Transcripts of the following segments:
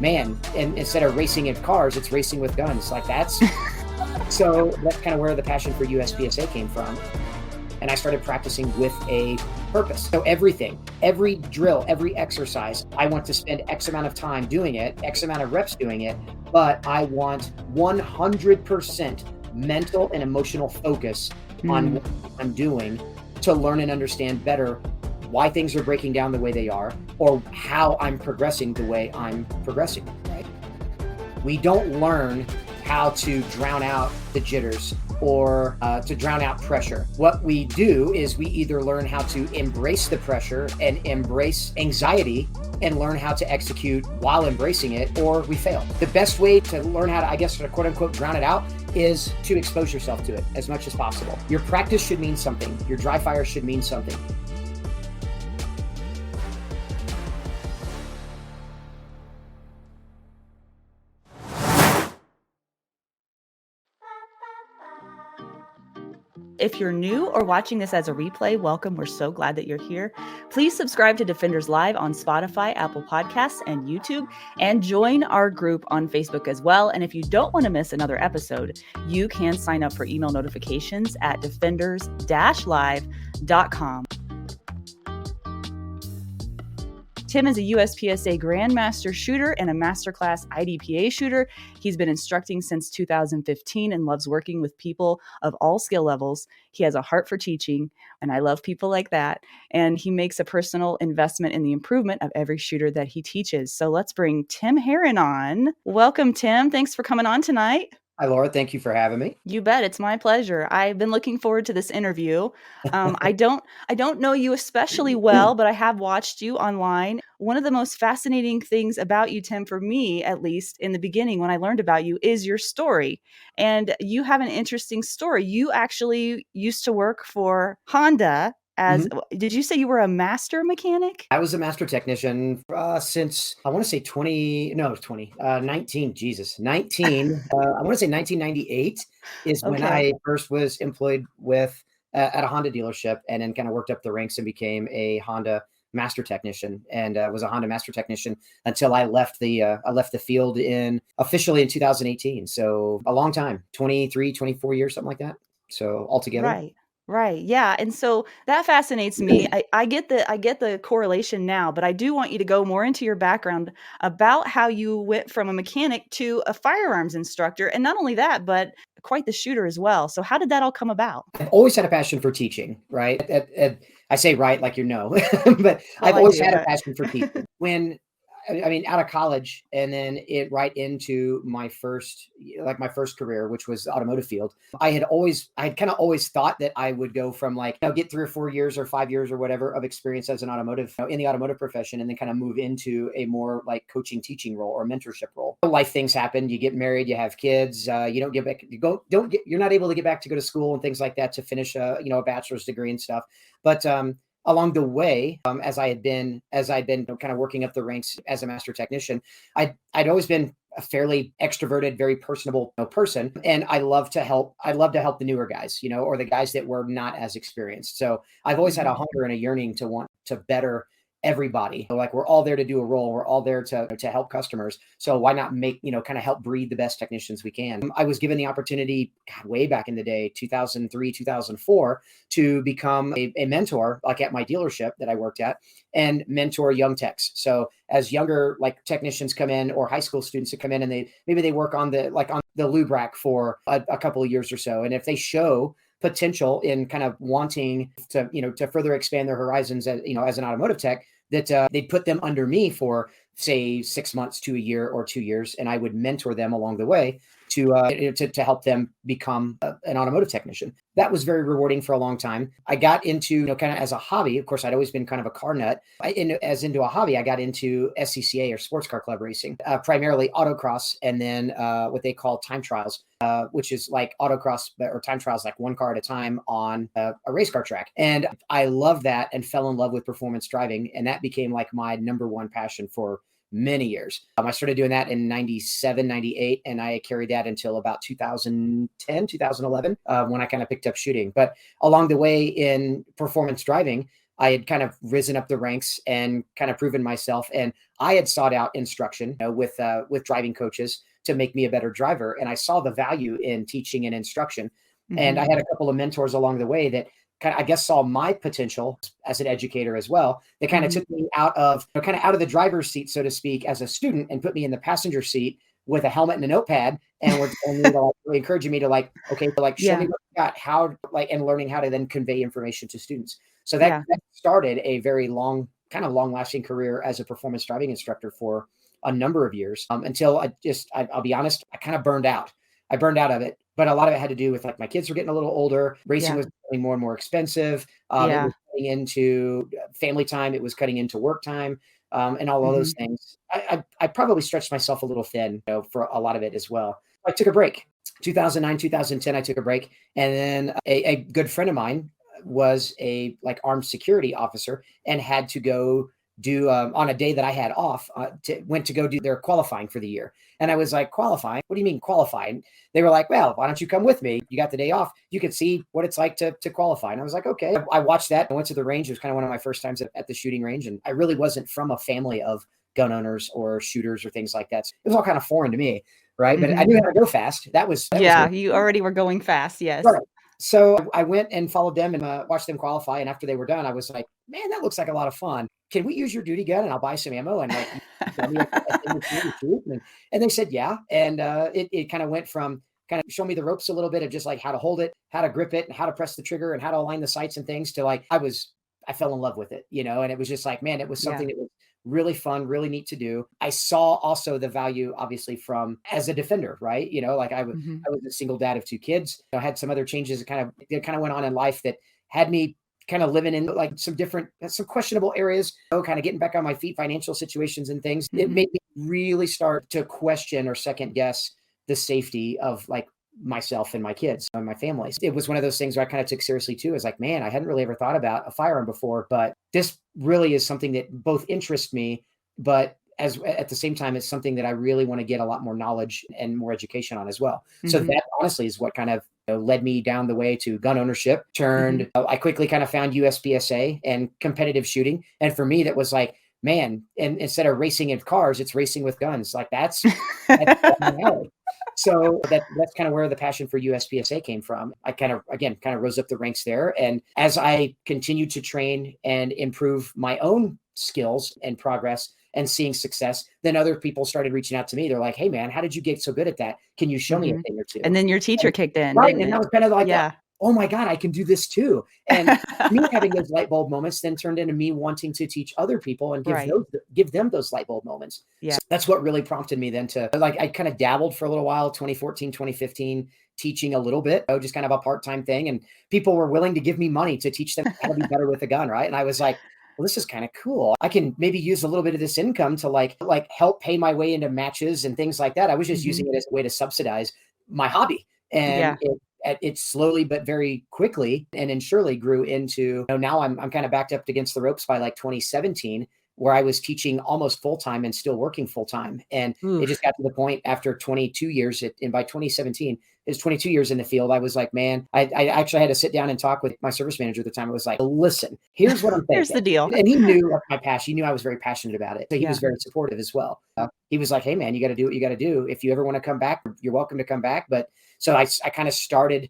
man, and instead of racing in cars, it's racing with guns. Like that's, so that's kind of where the passion for USPSA came from. And I started practicing with a purpose. So everything, every drill, every exercise, I want to spend X amount of time doing it, X amount of reps doing it, but I want 100% mental and emotional focus on what I'm doing to learn and understand better why things are breaking down the way they are, or how I'm progressing the way I'm progressing, right? We don't learn how to drown out the jitters or to drown out pressure. What we do is we either learn how to embrace the pressure and embrace anxiety and learn how to execute while embracing it, or we fail. The best way to learn how to, I guess, quote unquote, drown it out is to expose yourself to it as much as possible. Your practice should mean something. Your dry fire should mean something. If you're new or watching this as a replay, welcome. We're so glad that you're here. Please subscribe to Defenders Live on Spotify, Apple Podcasts, and YouTube, and join our group on Facebook as well. And if you don't want to miss another episode, you can sign up for email notifications at defenders-live.com. Tim is a USPSA Grandmaster shooter and a Masterclass IDPA shooter. He's been instructing since 2015 and loves working with people of all skill levels. He has a heart for teaching, and I love people like that. And he makes a personal investment in the improvement of every shooter that he teaches. So let's bring Tim Herron on. Welcome, Tim. Thanks for coming on tonight. Hi, Laura. Thank you for having me. You bet. It's my pleasure. I've been looking forward to this interview. I don't know you especially well, but I have watched you online. One of the most fascinating things about you, Tim, for me, at least in the beginning when I learned about you, is your story. And you have an interesting story. You actually used to work for Honda as, did you say you were a master mechanic? I was a master technician since, I want to say 19, Jesus, 19, I want to say 1998 is when I first was employed with, at a Honda dealership, and then kind of worked up the ranks and became a Honda master technician, and was a Honda master technician until I left the field officially in 2018. So a long time, 23, 24 years, something like that. So altogether. Right. Yeah. And so that fascinates me. I get the correlation now, but I do want you to go more into your background about how you went from a mechanic to a firearms instructor. And not only that, but quite the shooter as well. So how did that all come about? I've always had a passion for teaching, right? I say right like you know, but I've always had a passion for teaching. Out of college, and then right into my first career, which was the automotive field. I had kind of always thought that I would go from get 3 or 4 years or 5 years or whatever of experience as an automotive, in the automotive profession, and then kind of move into a more like coaching, teaching role or mentorship role. Life things happen. You get married, you have kids, you don't get back, you're not able to get back to go to school and things like that to finish a bachelor's degree and stuff. But, along the way, as I'd been kind of working up the ranks as a master technician, I'd always been a fairly extroverted, very personable person. And I love to help the newer guys, or the guys that were not as experienced. So I've always had a hunger and a yearning to want to better everybody. Like, we're all there to do a role. We're all there to help customers. So why not make, kind of help breed the best technicians we can? I was given the opportunity way back in the day, 2003, 2004, to become a mentor, like at my dealership that I worked at, and mentor young techs. So as younger technicians come in, or high school students that come in, and they work on the lube rack for a couple of years or so. And if they show potential in kind of wanting to further expand their horizons as an automotive tech, that they'd put them under me for, say, 6 months to a year or 2 years, and I would mentor them along the way to help them become an automotive technician. That was very rewarding for a long time. I got into, kind of as a hobby. Of course, I'd always been kind of a car nut. Into a hobby, I got into SCCA, or sports car club racing, primarily autocross, and then what they call time trials, which is like autocross or time trials, like one car at a time on a race car track. And I loved that and fell in love with performance driving. And that became like my number one passion for many years. I started doing that in 97, 98, and I carried that until about 2010, 2011, when I kind of picked up shooting. But along the way in performance driving, I had kind of risen up the ranks and kind of proven myself. And I had sought out instruction, with driving coaches to make me a better driver. And I saw the value in teaching and instruction. And I had a couple of mentors along the way that kind of, I guess, saw my potential as an educator as well. They kind of took me out of, kind of out of the driver's seat, so to speak, as a student, and put me in the passenger seat with a helmet and a notepad, and were telling me to, really encouraging me to okay, show me what you got, how, and learning how to then convey information to students. So that started a very long lasting career as a performance driving instructor for a number of years, until I'll be honest, I kind of burned out. I burned out of it, but a lot of it had to do with my kids were getting a little older. Racing was becoming more and more expensive. It was cutting into family time. It was cutting into work time. And all of those things. I probably stretched myself a little thin, for a lot of it as well. I took a break. 2009, 2010, I took a break. And then a good friend of mine was a armed security officer and had to go do on a day that I had off, went to go do their qualifying for the year. And I was like, qualifying? What do you mean qualifying? They were like, well, why don't you come with me? You got the day off. You could see what it's like to qualify. And I was like, okay. I watched that. I went to the range. It was kind of one of my first times at the shooting range. And I really wasn't from a family of gun owners or shooters or things like that. So it was all kind of foreign to me. Right. But I knew how to go fast. That was you already were going fast. Yes. Right. So I went and followed them and watched them qualify. And after they were done, I was like, man, that looks like a lot of fun. Can we use your duty gun and I'll buy some ammo? And and they said, yeah. And it kind of went from kind of show me the ropes a little bit of just how to hold it, how to grip it, and how to press the trigger and how to align the sights and things to I fell in love with it, and it was just man, it was something that was really fun, really neat to do. I saw also the value, obviously, from as a defender, right? I was a single dad of 2 kids. I had some other changes that kind of went on in life that had me kind of living in some questionable areas, kind of getting back on my feet, financial situations and things. It made me really start to question or second guess the safety of myself and my kids and my family. It was one of those things where I kind of took seriously too. Is man, I hadn't really ever thought about a firearm before, but this really is something that both interests me, but at the same time, it's something that I really want to get a lot more knowledge and more education on as well. So that honestly is what kind of led me down the way to gun ownership. I quickly kind of found USPSA and competitive shooting. And for me, that was man, and instead of racing in cars, it's racing with guns. That's so that's kind of where the passion for USPSA came from. I kind of rose up the ranks there. And as I continued to train and improve my own skills and progress and seeing success, then other people started reaching out to me. They're like, hey man, how did you get so good at that? Can you show me a thing or two? And then your teacher kicked in. Right. And that was kind of oh my God, I can do this too. And me having those light bulb moments then turned into me wanting to teach other people and give them those light bulb moments. Yeah. So that's what really prompted me then to I kind of dabbled for a little while, 2014, 2015, teaching a little bit, just kind of a part-time thing. And people were willing to give me money to teach them how to be better with a gun. Right. And I was like, well, this is kind of cool. I can maybe use a little bit of this income to help pay my way into matches and things like that. I was just using it as a way to subsidize my hobby. And it slowly but very quickly and then surely grew into, now I'm kind of backed up against the ropes by 2017, where I was teaching almost full time and still working full time. And it just got to the point after 22 years, and by 2017, it's 22 years in the field. I was like, man, I actually had to sit down and talk with my service manager at the time. I was like, listen, here's what I'm thinking. Here's the deal. And he knew my passion. He knew I was very passionate about it. So he was very supportive as well. He was like, hey man, you got to do what you got to do. If you ever want to come back, you're welcome to come back. But so I kind of started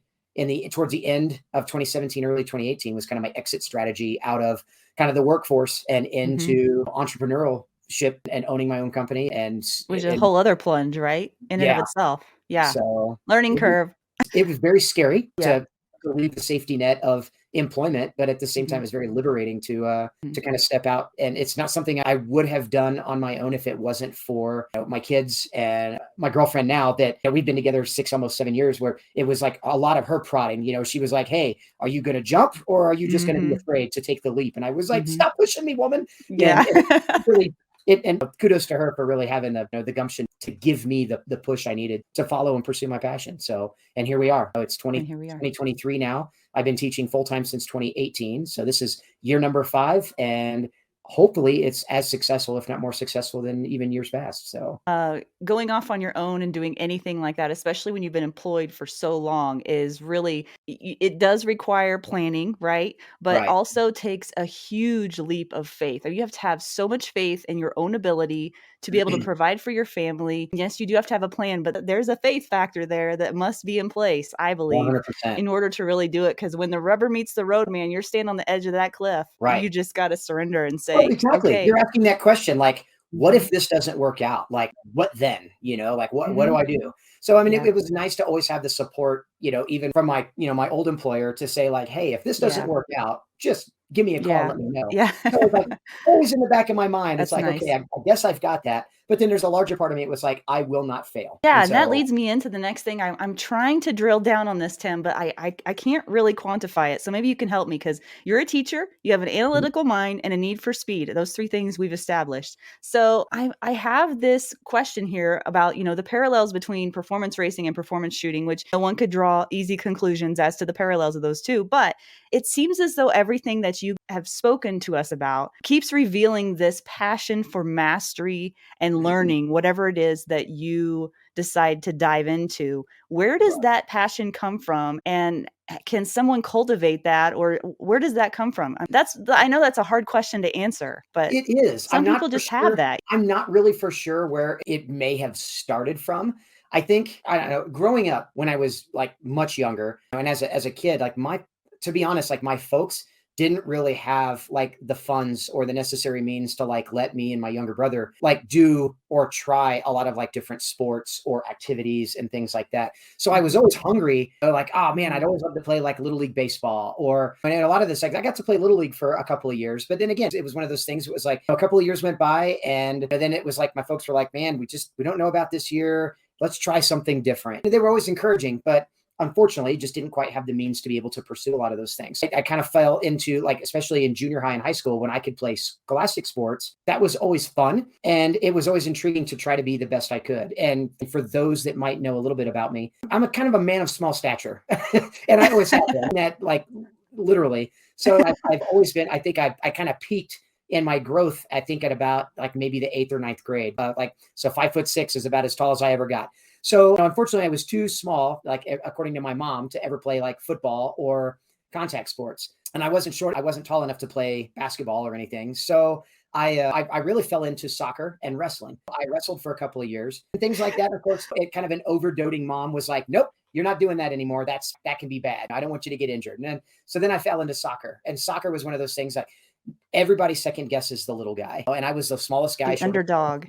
towards the end of 2017, early 2018 was kind of my exit strategy out of kind of the workforce and into entrepreneurship and owning my own company. Which is a whole other plunge, right? In and of itself. Yeah. So learning curve. It was very scary to leave the safety net of employment, but at the same time, it's very liberating to kind of step out. And it's not something I would have done on my own if it wasn't for my kids and my girlfriend now that we've been together 6, almost 7 years, where it was a lot of her prodding. She was like, hey, are you going to jump or are you just going to be afraid to take the leap? And I was like, stop pushing me, woman. Yeah. And really, and kudos to her for really having the gumption to give me the push I needed to follow and pursue my passion. So, and here we are. It's 2023 now. I've been teaching full-time since 2018. So this is year number 5. And hopefully it's as successful, if not more successful than even years past. So going off on your own and doing anything like that, especially when you've been employed for so long, is really, it does require planning, right? But right. also takes a huge leap of faith. You have to have so much faith in your own ability to be able to provide for your family. Yes, you do have to have a plan, but there's a faith factor there that must be in place, I believe, 100%. in order to really do it. Because when the rubber meets the road, man, you're standing on the edge of that cliff. Right. You just got to surrender and Well, say, exactly. okay. You're asking that question, like, what Mhm. if this doesn't work out? Like, what then? Like, what do Mhm. I do? So, I mean, Yeah. it was nice to always have the support, even from my, my old employer to say, like, hey, if this doesn't Yeah. work out, just give me a call and Yeah. let me know. Yeah. So it's like always in the back of my mind, it's That's like, okay, nice. I guess I've got that. But then there's a larger part of me. It was like, I will not fail. Yeah, And and that so, leads me into the next thing. I'm trying to drill down on this, Tim, but I can't really quantify it. So maybe you can help me because you're a teacher, you have an analytical mind, and a need for speed. Those three things we've established. So I have this question here about the parallels between performance racing and performance shooting, which no one could draw easy conclusions as to the parallels of those two. But it seems as though everything that you have spoken to us about keeps revealing this passion for mastery and learning whatever it is that you decide to dive into. Where does right. that passion come from? And can someone cultivate that, or where does that come from? I know that's a hard question to answer, but It is. some people just have that. I'm not really for sure where it may have started from. I think, I don't know, growing up when I was like much younger and as a kid, like to be honest, like my folks didn't really have like the funds or the necessary means to like let me and my younger brother like do or try a lot of like different sports or activities and things like that. So I was Mhm. always hungry, like, oh man, I'd Mhm. always love to play like Little League baseball or and a lot of this, like I got to play Little League for a couple of years. But then again, it was one of those things, it was like a couple of years went by and then it was like my folks were like, man, we don't know about this year. Let's try something different. They were always encouraging, but unfortunately just didn't quite have the means to be able to pursue a lot of those things. I kind of fell into like, especially in junior high and high school when I could play scholastic sports, that was always fun. And it was always intriguing to try to be the best I could. And for those that might know a little bit about me, I'm a kind of a man of small stature. And I always have that like literally. So I've always been, I think I kind of peaked in my growth, I think at about like maybe the 8th or 9th grade. So 5'6" is about as tall as I ever got. So unfortunately, I was too small, like according to my mom, to ever play like football or contact sports. And I wasn't short. I wasn't tall enough to play basketball or anything. So I really fell into soccer and wrestling. I wrestled for a couple of years and things like that. Of course, kind of an overdoting mom was like, nope, you're not doing that anymore. That can be bad. I don't want you to get injured. So then I fell into soccer, and soccer was one of those things that everybody second guesses the little guy. And I was the smallest guy. The underdog.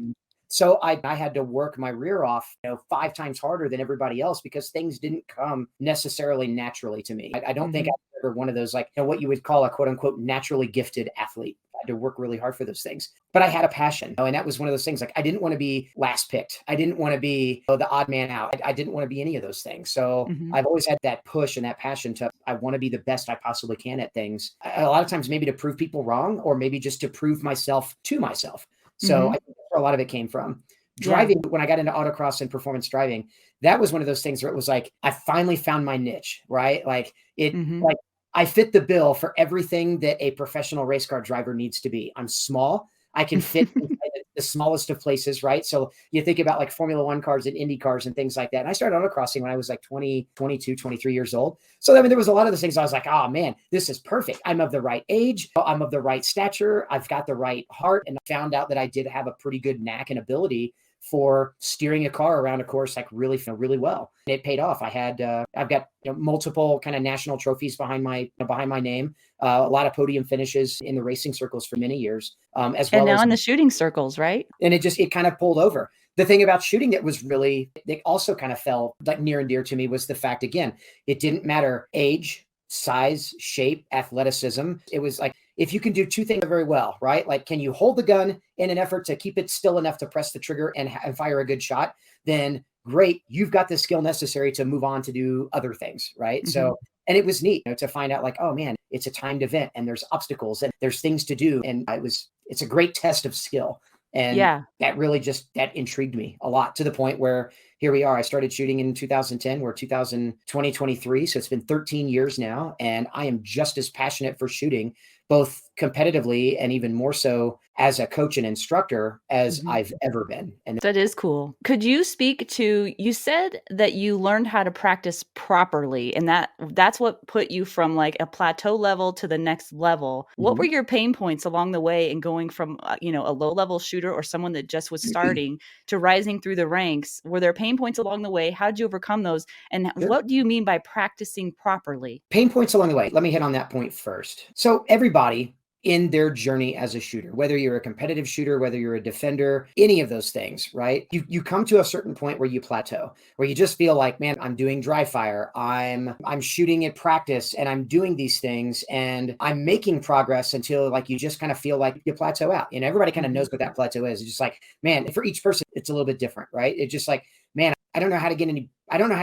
So I had to work my rear off, 5 times harder than everybody else because things didn't come necessarily naturally to me. I don't think I Mhm. was ever one of those, like, what you would call a quote unquote naturally gifted athlete. I had to work really hard for those things, but I had a passion. And that was one of those things. Like I didn't want to be last picked. I didn't want to be the odd man out. I didn't want to be any of those things. So Mhm. I've always had that push and that passion I want to be the best I possibly can at things. A lot of times maybe to prove people wrong or maybe just to prove myself to myself. So I Mhm. think that's where a lot of it came from. Yeah. Driving, when I got into autocross and performance driving, that was one of those things where it was like, I finally found my niche, right? Mhm. Like I fit the bill for everything that a professional race car driver needs to be. I'm small. I can fit inside the smallest of places, right? So you think about like Formula One cars and Indy cars and things like that. And I started autocrossing when I was like 20, 22, 23 years old. So I mean, there was a lot of those things I was like, oh man, this is perfect. I'm of the right age. I'm of the right stature. I've got the right heart. And I found out that I did have a pretty good knack and ability for steering a car around a course like really well. And it paid off. I've got multiple kind of national trophies behind my name, a lot of podium finishes in the racing circles for many years, as And well now as, in the shooting circles, right? and it kind of pulled over. The thing about shooting that also kind of fell like near and dear to me was the fact, again, it didn't matter age, size, shape, athleticism. It was like, if you can do two things very well, right? Like, can you hold the gun in an effort to keep it still enough to press the trigger and fire a good shot? Then great, you've got the skill necessary to move on to do other things, right? Mhm. So, and it was neat to find out like, oh man, it's a timed event and there's obstacles and there's things to do. And it's a great test of skill. And Yeah. that really that intrigued me a lot to the point where here we are. I started shooting in 2010. We're 2023. So it's been 13 years now. And I am just as passionate for shooting, both competitively and even more so as a coach and instructor as I've ever been. And that is cool. Could you speak to, you said that you learned how to practice properly, and that's what put you from like a plateau level to the next level. What were your pain points along the way in going from, a low level shooter or someone that just was starting to rising through the ranks? Were there pain points along the way? How did you overcome those? And what do you mean by practicing properly? Pain points along the way. Let me hit on that point first. So everybody in their journey as a shooter, whether you're a competitive shooter, whether you're a defender, any of those things, right? You come to a certain point where you plateau, where you just feel like, man, I'm doing dry fire. I'm shooting at practice and I'm doing these things and I'm making progress until like you just kind of feel like you plateau out. And everybody kind of knows what that plateau is. It's just like, man, for each person, it's a little bit different, right? It's just like, man, I don't know how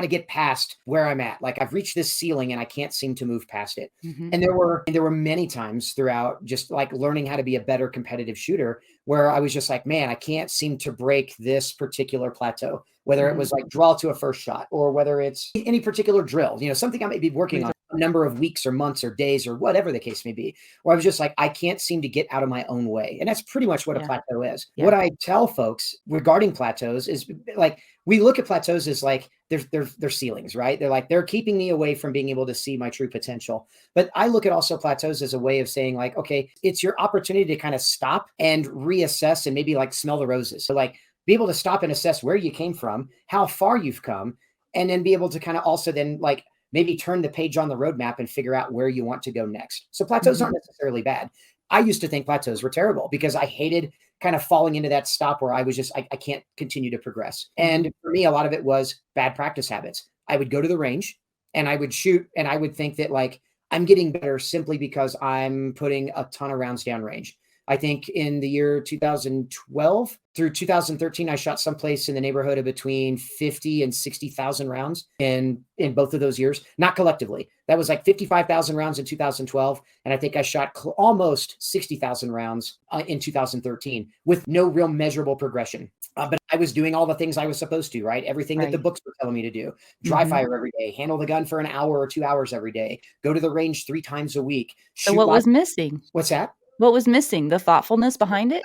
to get past where I'm at. Like I've reached this ceiling and I can't seem to move past it. And there were many times throughout just like learning how to be a better competitive shooter where I was just like, man, I can't seem to break this particular plateau, whether it was like draw to a first shot or whether it's any particular drill, something I may be working on a number of weeks or months or days or whatever the case may be, where I was just like, I can't seem to get out of my own way. And that's pretty much what a plateau is. What I tell folks regarding plateaus is like, we look at plateaus as like they're ceilings, right? They're keeping me away from being able to see my true potential. But I look at also plateaus as a way of saying like, okay, it's your opportunity to kind of stop and reassess and maybe like smell the roses. So like be able to stop and assess where you came from, how far you've come, and then be able to kind of also then like maybe turn the page on the roadmap and figure out where you want to go next. So plateaus aren't necessarily bad. I used to think plateaus were terrible because I hated kind of falling into that stop where I was just, I can't continue to progress. And for me, a lot of it was bad practice habits. I would go to the range and I would shoot and I would think that like, I'm getting better simply because I'm putting a ton of rounds downrange. I think in the year 2012 through 2013, I shot someplace in the neighborhood of between 50 and 60,000 rounds in both of those years, not collectively. That was like 55,000 rounds in 2012. And I think I shot almost 60,000 rounds in 2013 with no real measurable progression. But I was doing all the things I was supposed to, right? Everything that the books were telling me to do. Dry fire every day, handle the gun for an hour or 2 hours every day, go to the range 3 times a week. So what was missing? What's that? What was missing? The thoughtfulness behind it?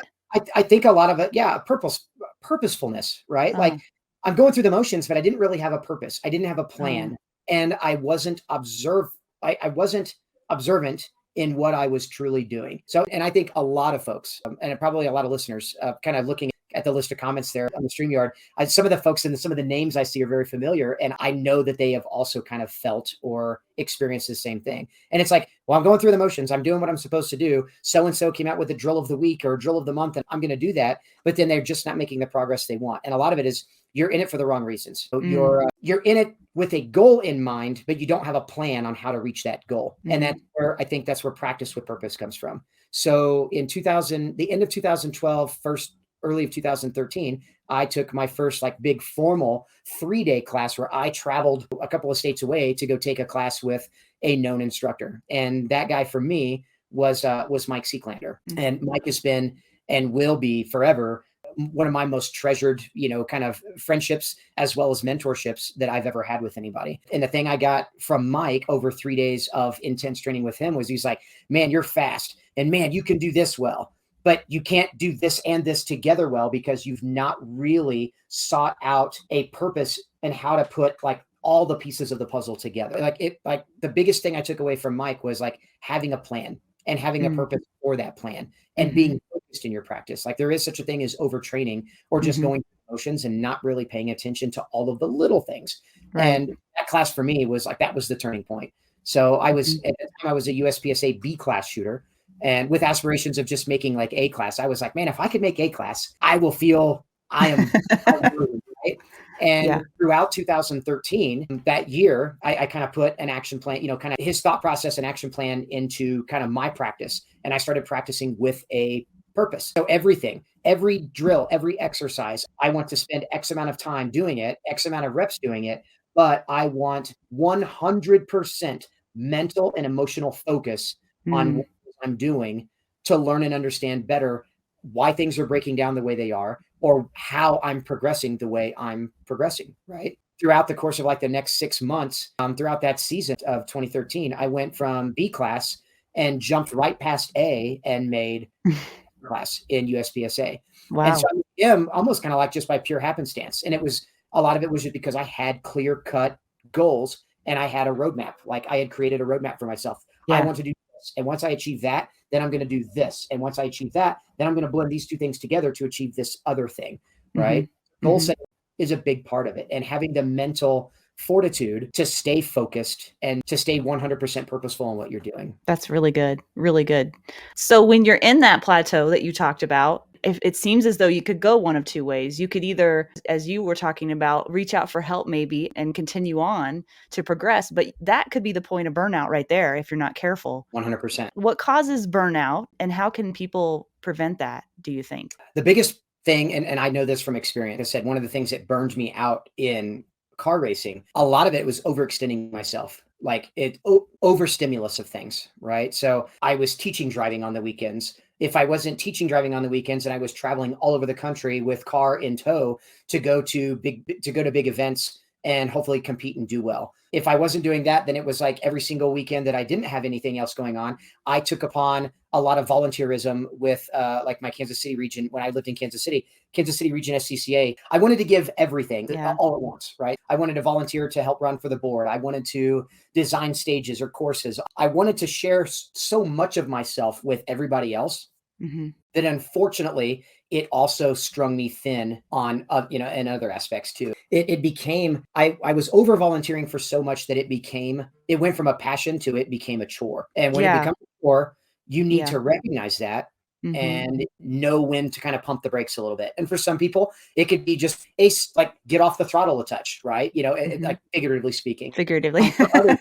I think a lot of it, purposefulness, right? Like I'm going through the motions, but I didn't really have a purpose. I didn't have a plan, and I wasn't I wasn't observant in what I was truly doing. So, and I think a lot of folks, and probably a lot of listeners, kind of looking at the list of comments there on the StreamYard, some of the folks and some of the names I see are very familiar. And I know that they have also kind of felt or experienced the same thing. And it's like, well, I'm going through the motions. I'm doing what I'm supposed to do. So-and-so came out with a drill of the week or a drill of the month, and I'm going to do that. But then they're just not making the progress they want. And a lot of it is you're in it for the wrong reasons. So you're in it with a goal in mind, but you don't have a plan on how to reach that goal. And that's where I think that's where practice with purpose comes from. So in the end of 2012, early of 2013, I took my first like big formal 3-day class where I traveled a couple of states away to go take a class with a known instructor. And that guy for me was Mike Seeklander. And Mike has been and will be forever one of my most treasured, kind of friendships as well as mentorships that I've ever had with anybody. And the thing I got from Mike over 3 days of intense training with him was he's like, man, you're fast. And man, you can do this well. But you can't do this and this together well because you've not really sought out a purpose and how to put like all the pieces of the puzzle together. Like the biggest thing I took away from Mike was like having a plan and having a purpose for that plan and being focused in your practice. Like there is such a thing as overtraining or just going through motions and not really paying attention to all of the little things. Right. And that class for me was like, that was the turning point. So I was, at the time I was a USPSA B class shooter. And with aspirations of just making like A class, I was like, man, if I could make A class, I will feel I am right. And throughout 2013, that year, I kind of put an action plan, kind of his thought process and action plan into kind of my practice. And I started practicing with a purpose. So everything, every drill, every exercise, I want to spend X amount of time doing it, X amount of reps doing it, but I want 100% mental and emotional focus on what I'm doing to learn and understand better why things are breaking down the way they are or how I'm progressing the way I'm progressing, right? Throughout the course of like the next 6 months, throughout that season of 2013, I went from B class and jumped right past A and made class in USPSA. And so Wow. I am almost kind of like just by pure happenstance. And a lot of it was just because I had clear cut goals and I had a roadmap. Like I had created a roadmap for myself. I Yeah. want to do this. And once I achieve that, then I'm going to do this. And once I achieve that, then I'm going to blend these two things together to achieve this other thing. Right. Mm-hmm. Goal Mm-hmm. setting is a big part of it. And having the mental fortitude to stay focused and to stay 100% purposeful in what you're doing. That's really good. Really good. So when you're in that plateau that you talked about, if it seems as though you could go one of two ways. You could either, as you were talking about, reach out for help maybe and continue on to progress, but that could be the point of burnout right there if you're not careful. 100%. What causes burnout and how can people prevent that, do you think? The biggest thing, and I know this from experience, I said one of the things that burned me out in car racing, a lot of it was overextending myself, like overstimulus of things, right? So I was teaching driving on the weekends. If I wasn't teaching driving on the weekends and I was traveling all over the country with car in tow to go to big events and hopefully compete and do well. If I wasn't doing that, then it was like every single weekend that I didn't have anything else going on, I took upon a lot of volunteerism with like my Kansas City region when I lived in Kansas City region SCCA. I wanted to give everything all at once, right? I wanted to volunteer to help run for the board. I wanted to design stages or courses. I wanted to share so much of myself with everybody else that unfortunately it also strung me thin on, in other aspects too. It became, I was over volunteering for so much that it went from a passion to it became a chore. And when it becomes a chore, you need to recognize that and know when to kind of pump the brakes a little bit. And for some people, it could be just like get off the throttle a touch, right? Like figuratively speaking. Figuratively. For others,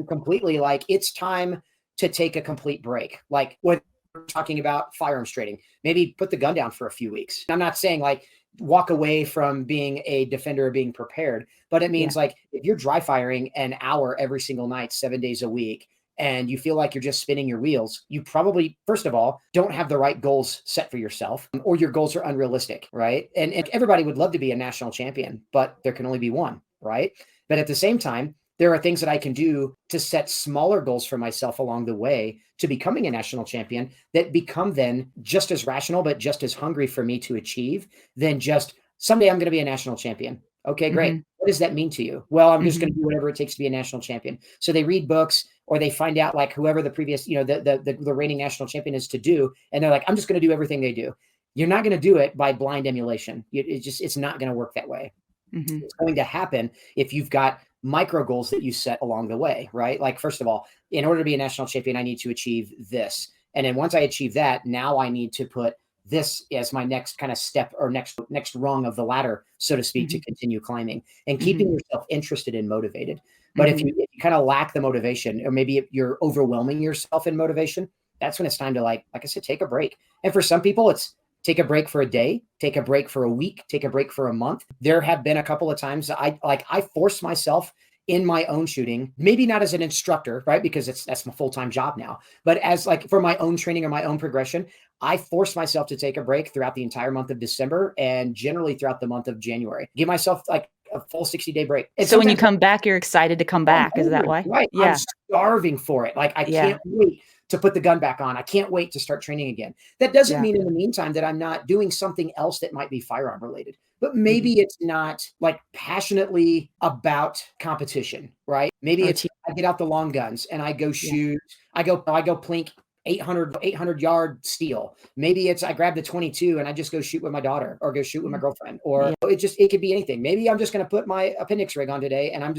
completely like it's time to take a complete break. Like what we're talking about firearms training, maybe put the gun down for a few weeks. I'm not saying like walk away from being a defender or being prepared, but it means like if you're dry firing an hour every single night, 7 days a week, and you feel like you're just spinning your wheels, you probably, first of all, don't have the right goals set for yourself, or your goals are unrealistic, right? And everybody would love to be a national champion, but there can only be one, right? But at the same time, there are things that I can do to set smaller goals for myself along the way to becoming a national champion that become then just as rational, but just as hungry for me to achieve than just someday I'm going to be a national champion. Okay, great. What does that mean to you? Well, I'm just going to do whatever it takes to be a national champion. So they read books or they find out like whoever the previous, the reigning national champion is to do. And they're like, I'm just going to do everything they do. You're not going to do it by blind emulation. It's not going to work that way. It's going to happen if you've got micro goals that you set along the way, right? Like, first of all, in order to be a national champion, I need to achieve this. And then once I achieve that, now I need to put this as my next kind of step or next rung of the ladder, so to speak, to continue climbing and keeping yourself interested and motivated. But if you kind of lack the motivation, or maybe you're overwhelming yourself in motivation, that's when it's time to like I said, take a break. And for some people, it's take a break for a day, take a break for a week, take a break for a month. There have been a couple of times I forced myself in my own shooting, maybe not as an instructor, right? Because that's my full-time job now, but as like for my own training or my own progression, I forced myself to take a break throughout the entire month of December and generally throughout the month of January. Give myself like a full 60-day break. And so when you come back, you're excited to come back. Is that why? Right. Yeah. I'm starving for it. Like I can't wait to put the gun back on. I can't wait to start training again. That doesn't mean in the meantime that I'm not doing something else that might be firearm related, but maybe it's not like passionately about competition, right? Maybe it's I get out the long guns and I go shoot. I go plink 800 yard steel. Maybe it's I grab the 22 and I just go shoot with my daughter or go shoot with my girlfriend, or it could be anything. Maybe I'm just going to put my appendix rig on today and I'm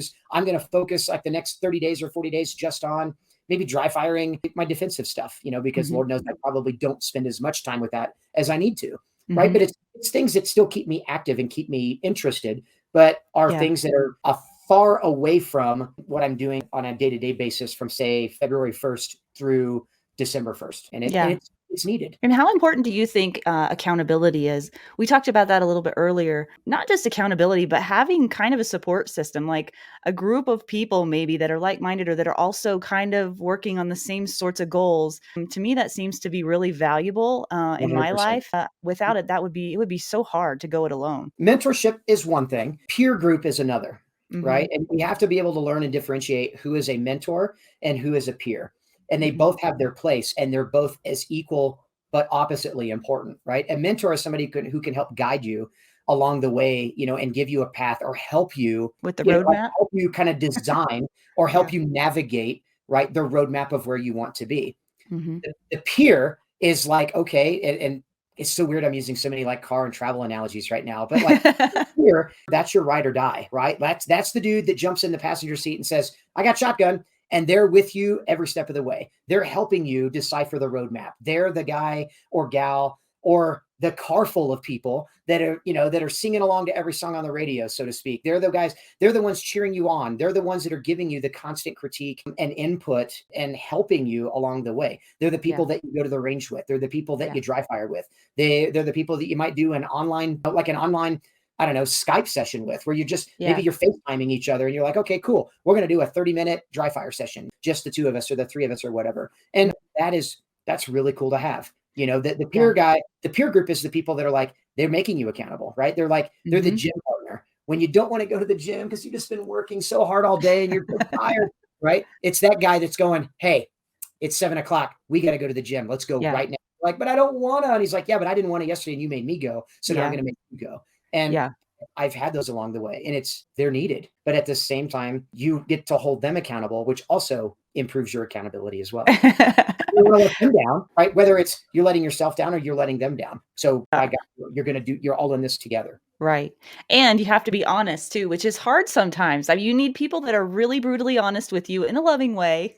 going to focus like the next 30 days or 40 days just on maybe dry firing my defensive stuff, because Lord knows I probably don't spend as much time with that as I need to. Right. But it's things that still keep me active and keep me interested, but are things that are far away from what I'm doing on a day-to-day basis from say February 1st through December 1st. And it's needed. And how important do you think accountability is? We talked about that a little bit earlier, not just accountability, but having kind of a support system, like a group of people maybe that are like-minded or that are also kind of working on the same sorts of goals. To me, that seems to be really valuable in my life. Without it, it would be so hard to go it alone. Mentorship is one thing. Peer group is another, right? And we have to be able to learn and differentiate who is a mentor and who is a peer. and they both have their place, and they're both as equal but oppositely important, right? A mentor is somebody who can help guide you along the way, and give you a path or help you, With the like roadmap. help you kind of design or Yeah. help you navigate, right, the roadmap of where you want to be. Mm-hmm. The peer is like, okay, and it's so weird. I'm using so many like car and travel analogies right now, but like here, that's your ride or die, right? That's the dude that jumps in the passenger seat and says, I got shotgun. And they're with you every step of the way. They're helping you decipher the roadmap. They're the guy or gal or the car full of people that are singing along to every song on the radio, so to speak. They're the guys, they're the ones cheering you on. They're the ones that are giving you the constant critique and input and helping you along the way. They're the people that you go to the range with. They're the people that you dry fire with. They're the people that you might do an online, I don't know, Skype session with, where maybe you're FaceTiming each other and you're like, okay, cool. We're going to do a 30-minute dry fire session, just the two of us or the three of us or whatever. And that's really cool to have. The peer guy, the peer group is the people that are like, they're making you accountable, right? They're like, they're the gym partner. When you don't want to go to the gym because you've just been working so hard all day and you're so tired, right? It's that guy that's going, hey, it's 7:00. We got to go to the gym. Let's go right now. Like, but I don't want to. And he's like, yeah, but I didn't want to yesterday and you made me go. So now I'm going to make you go. And I've had those along the way, and they're needed. But at the same time, you get to hold them accountable, which also improves your accountability as well. You want to let them down, right? Whether it's you're letting yourself down or you're letting them down. So you're all in this together. Right. And you have to be honest too, which is hard sometimes. I mean, you need people that are really brutally honest with you in a loving way.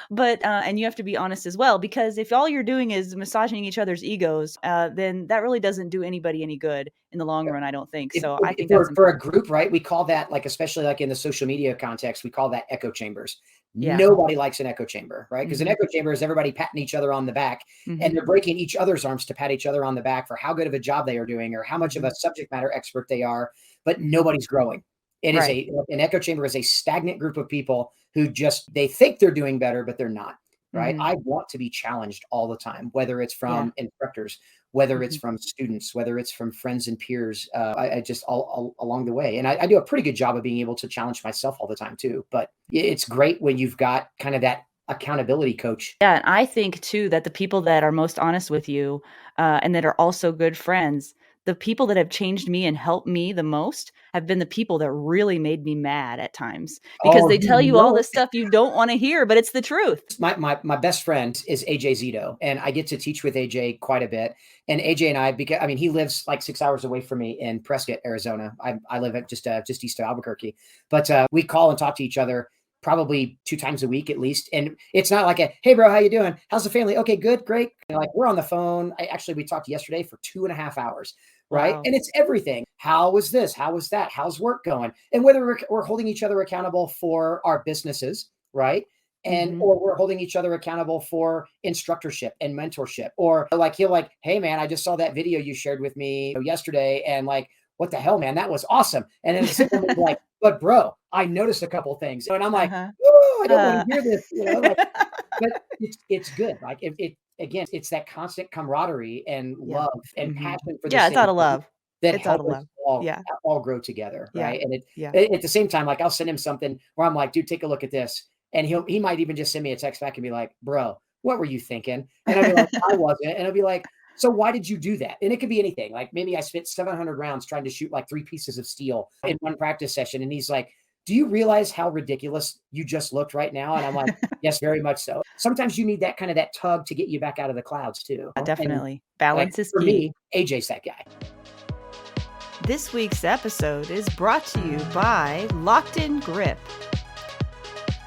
But and you have to be honest as well, because if all you're doing is massaging each other's egos, then that really doesn't do anybody any good in the long run, I don't think. So I think that's for a group, right? We call that, like, especially like in the social media context, we call that echo chambers. Yeah. Nobody likes an echo chamber, right? Because an echo chamber is everybody patting each other on the back, and they're breaking each other's arms to pat each other on the back for how good of a job they are doing or how much of a subject matter expert they are, but nobody's growing. It is an echo chamber is a stagnant group of people who they think they're doing better, but they're not, right? I want to be challenged all the time, whether it's from instructors, whether it's from students, whether it's from friends and peers, I just all along the way. And I do a pretty good job of being able to challenge myself all the time too. But it's great when you've got kind of that accountability coach. Yeah. And I think too, that the people that are most honest with you and that are also good friends, the people that have changed me and helped me the most have been the people that really made me mad at times, because they tell you all this stuff you don't want to hear, but it's the truth. My best friend is AJ Zito, and I get to teach with AJ quite a bit. And AJ and I, he lives like 6 hours away from me in Prescott, Arizona. I live at just east of Albuquerque, but we call and talk to each other probably 2 times a week at least. And it's not like hey bro, how you doing? How's the family? Okay, good, great. Like, we're on the phone. We talked yesterday for 2.5 hours. Right. Wow. And it's everything. How was this? How was that? How's work going? And whether we're holding each other accountable for our businesses, right? And or we're holding each other accountable for instructorship and mentorship, or like he'll like, hey man, I just saw that video you shared with me yesterday, and like, what the hell, man, that was awesome. And then it's like, but bro, I noticed a couple things, and I'm like, oh, I don't want to hear this, but it's good. Like again, it's that constant camaraderie and love and passion for the it's out of love. That help us all grow together, right? And at the same time, like, I'll send him something where I'm like, dude, take a look at this, and he might even just send me a text back and be like, bro, what were you thinking? And I'll be like, I wasn't. And I'll be like, so why did you do that? And it could be anything. Like, maybe I spent 700 rounds trying to shoot like 3 pieces of steel in one practice session, and he's like, do you realize how ridiculous you just looked right now? And I'm like, yes, very much so. Sometimes you need that tug to get you back out of the clouds too. Definitely. And balance is for key. Me, AJ's that guy. This week's episode is brought to you by Locked In Grip.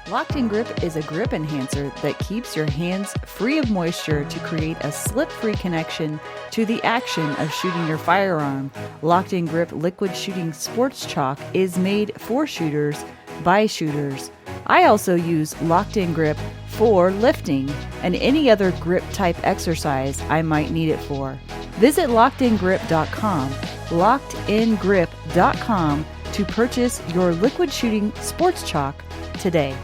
Locked In Grip is a grip enhancer that keeps your hands free of moisture to create a slip-free connection to the action of shooting your firearm. Locked In Grip liquid shooting sports chalk is made for shooters by shooters. I also use Locked In Grip for lifting and any other grip type exercise I might need it for. Visit lockedingrip.com, lockedingrip.com to purchase your liquid shooting sports chalk today.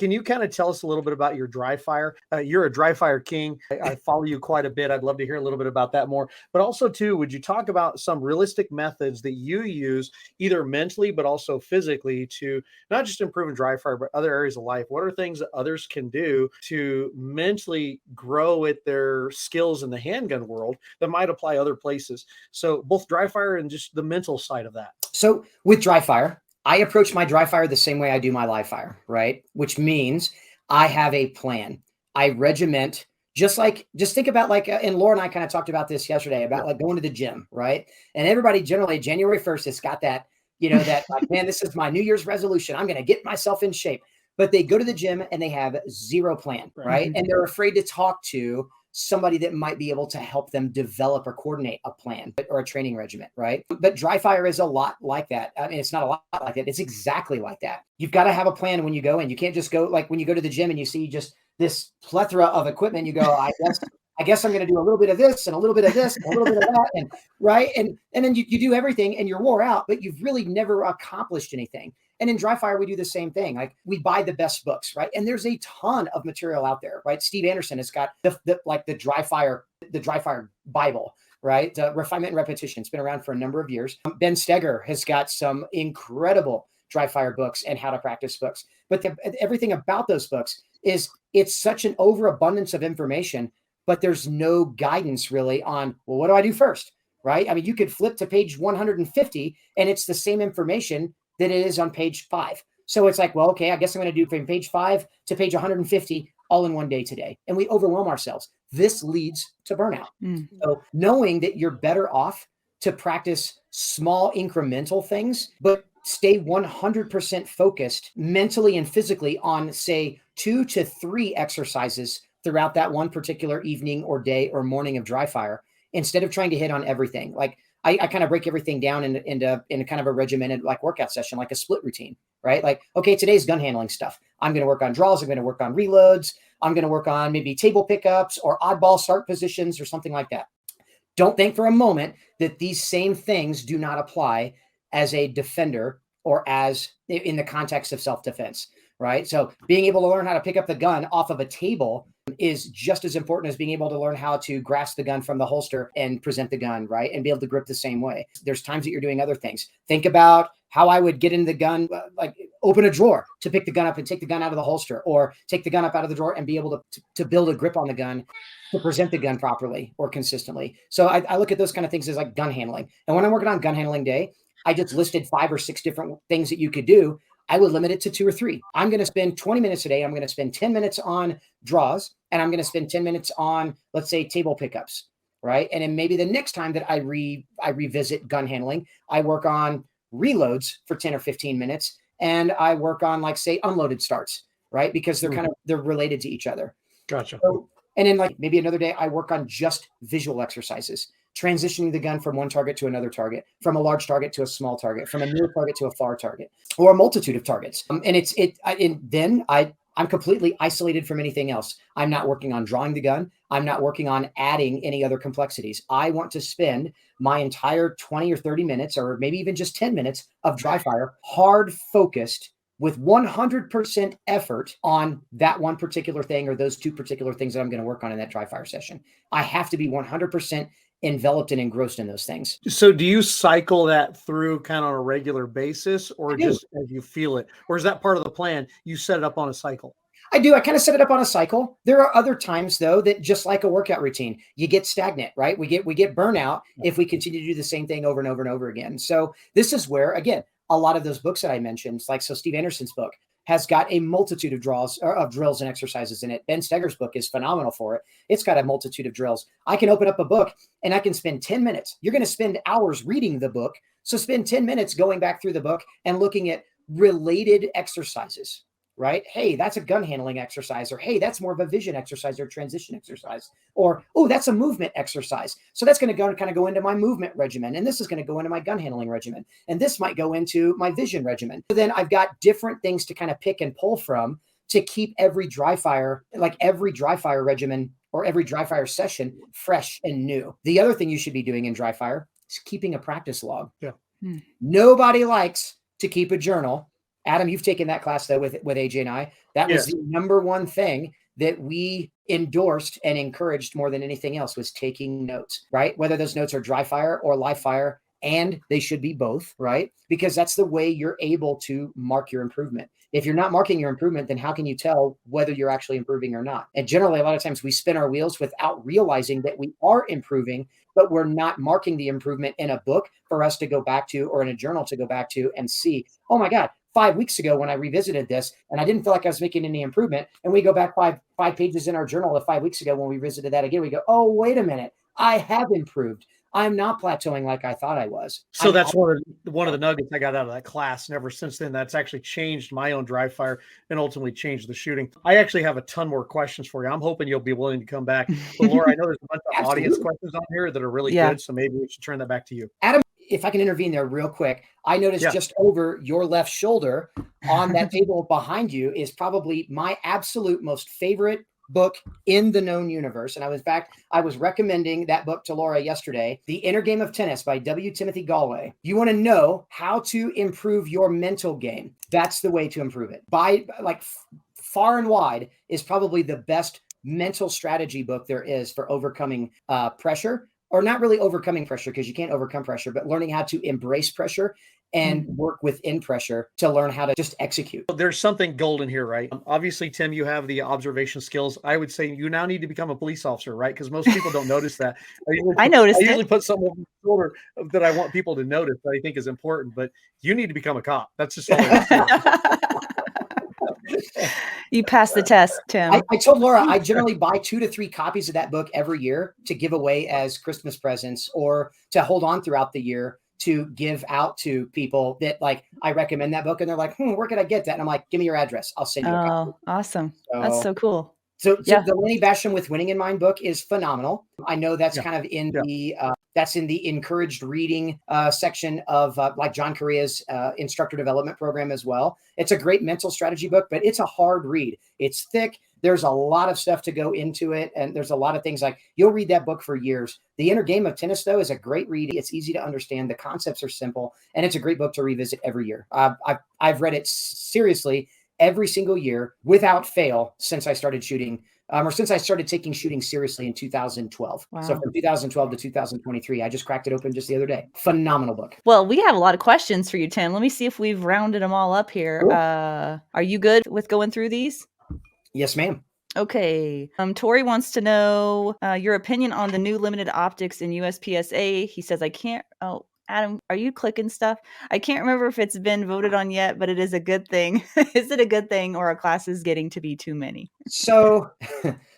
can you kind of tell us a little bit about your dry fire? You're a dry fire king. I follow you quite a bit. I'd love to hear a little bit about that more. But also, too, would you talk about some realistic methods that you use either mentally but also physically to not just improve in dry fire, but other areas of life? What are things that others can do to mentally grow at their skills in the handgun world that might apply other places? So both dry fire and just the mental side of that. So with dry fire, I approach my dry fire the same way I do my live fire, right? Which means I have a plan. I regiment, just think about and Laura and I kind of talked about this yesterday about like going to the gym, right? And everybody generally January 1st has got that, that like, man, this is my New Year's resolution. I'm going to get myself in shape. But they go to the gym and they have zero plan, right? And they're afraid to talk to somebody that might be able to help them develop or coordinate a plan or a training regimen, right? But dry fire is a lot like that. I mean, it's not a lot like that. It's exactly like that. You've got to have a plan when you go in. You can't just go like when you go to the gym and you see just this plethora of equipment, you go, I guess I'm going to do a little bit of this and a little bit of this and a little bit of that. And right. And then you do everything and you're wore out, but you've really never accomplished anything. And in dry fire, we do the same thing. Like we buy the best books, right? And there's a ton of material out there, right? Steve Anderson has got the dry fire Bible, right? Refinement and Repetition. It's been around for a number of years. Ben Steger has got some incredible dry fire books and how to practice books. But everything about those books is it's such an overabundance of information, but there's no guidance really on, well, what do I do first, right? I mean, you could flip to page 150 and it's the same information that it is on page 5. So it's like, well, okay, I guess I'm going to do from page 5 to page 150 all in one day today. And we overwhelm ourselves. This leads to burnout. So knowing that you're better off to practice small incremental things, but stay 100% focused mentally and physically on, say, 2 to 3 exercises throughout that one particular evening or day or morning of dry fire, instead of trying to hit on everything. Like I kind of break everything down into kind of a regimented like workout session, like a split routine, right? Like, okay, today's gun handling stuff. I'm going to work on draws. I'm going to work on reloads. I'm going to work on maybe table pickups or oddball start positions or something like that. Don't think for a moment that these same things do not apply as a defender or as in the context of self-defense, right? So being able to learn how to pick up the gun off of a table is just as important as being able to learn how to grasp the gun from the holster and present the gun, right? And be able to grip the same way. There's times that you're doing other things. Think about how I would get into the gun, like open a drawer to pick the gun up and take the gun out of the holster, or take the gun up out of the drawer and be able to build a grip on the gun to present the gun properly or consistently. So I look at those kind of things as like gun handling. And when I'm working on gun handling day, I just listed 5 or 6 different things that you could do. I would limit it to 2 or 3. I'm going to spend 20 minutes a day. I'm going to spend 10 minutes on draws, and I'm going to spend 10 minutes on, let's say, table pickups, right? And then maybe the next time that I revisit gun handling, I work on reloads for 10 or 15 minutes, and I work on, like, say, unloaded starts, right? Because they're related to each other. Gotcha. So, and then like maybe another day, I work on just visual exercises, transitioning the gun from one target to another target, from a large target to a small target, from a near target to a far target, or a multitude of targets. And then I'm completely isolated from anything else. I'm not working on drawing the gun. I'm not working on adding any other complexities. I want to spend my entire 20 or 30 minutes, or maybe even just 10 minutes of dry fire, hard focused with 100% effort on that one particular thing or those 2 particular things that I'm going to work on in that dry fire session. I have to be 100% enveloped and engrossed in those things. So do you cycle that through kind of on a regular basis, or just as you feel it? Or is that part of the plan? You set it up on a cycle? I do. I kind of set it up on a cycle. There are other times though, that just like a workout routine, you get stagnant, right? We get burnout if we continue to do the same thing over and over and over again. So this is where, again, a lot of those books that I mentioned, like, so Steve Anderson's book has got a multitude of drills and exercises in it. Ben Steger's book is phenomenal for it. It's got a multitude of drills. I can open up a book and I can spend 10 minutes. You're going to spend hours reading the book. So spend 10 minutes going back through the book and looking at related exercises, right? Hey, that's a gun handling exercise, or hey, that's more of a vision exercise or transition exercise, or, oh, that's a movement exercise. So that's going to go into my movement regimen. And this is going to go into my gun handling regimen. And this might go into my vision regimen. So then I've got different things to kind of pick and pull from to keep every dry fire regimen or every dry fire session fresh and new. The other thing you should be doing in dry fire is keeping a practice log. Yeah. Nobody likes to keep a journal Adam, you've taken that class though with AJ and I. That was the number one thing that we endorsed and encouraged more than anything else, was taking notes, right? Whether those notes are dry fire or live fire, and they should be both, right? Because that's the way you're able to mark your improvement. If you're not marking your improvement, then how can you tell whether you're actually improving or not? And generally, a lot of times we spin our wheels without realizing that we are improving, but we're not marking the improvement in a book for us to go back to, or in a journal to go back to and see, oh my God, 5 weeks ago when I revisited this and I didn't feel like I was making any improvement. And we go back five pages in our journal of 5 weeks ago when we visited that again, we go, oh, wait a minute, I have improved. I'm not plateauing like I thought I was. So that's one of the nuggets I got out of that class. And ever since then, that's actually changed my own dry fire and ultimately changed the shooting. I actually have a ton more questions for you. I'm hoping you'll be willing to come back. But Laura, I know there's a bunch of audience questions on here that are really good. So maybe we should turn that back to you. Adam, if I can intervene there real quick, I noticed just over your left shoulder on that table behind you is probably my absolute most favorite book in the known universe. And I was recommending that book to Laura yesterday, The Inner Game of Tennis by W. Timothy Galway. You want to know how to improve your mental game. That's the way to improve it. Far and wide is probably the best mental strategy book there is for overcoming pressure, or not really overcoming pressure, because you can't overcome pressure, but learning how to embrace pressure and work within pressure to learn how to just execute. There's something golden here, right? Obviously, Tim, you have the observation skills. I would say you now need to become a police officer, right? Because most people don't notice that. I usually put something over the shoulder that I want people to notice that I think is important, but you need to become a cop. That's just all I You passed the test, Tim. I told Laura I generally buy 2 to 3 copies of that book every year to give away as Christmas presents, or to hold on throughout the year to give out to people that, like, I recommend that book and they're like, where could I get that? And I'm like, give me your address. I'll send you a copy. Oh, awesome. That's so cool. So the Lenny Basham with Winning in Mind book is phenomenal. I know that's kind of in that's in the encouraged reading section of like John Correa's instructor development program as well. It's a great mental strategy book, but it's a hard read. It's thick. There's a lot of stuff to go into it. And there's a lot of things, like, you'll read that book for years. The Inner Game of Tennis, though, is a great read. It's easy to understand. The concepts are simple, and it's a great book to revisit every year. I've read it seriously every single year without fail since I started shooting, or since I started taking shooting seriously in 2012. Wow. So from 2012 to 2023, I just cracked it open just the other day. Phenomenal book. Well, we have a lot of questions for you, Tim. Let me see if we've rounded them all up here. Cool. Are you good with going through these? Yes, ma'am. Okay. Tori wants to know your opinion on the new limited optics in USPSA. He says, Adam, are you clicking stuff? I can't remember if it's been voted on yet, but it is a good thing. Is it a good thing, or are classes getting to be too many? So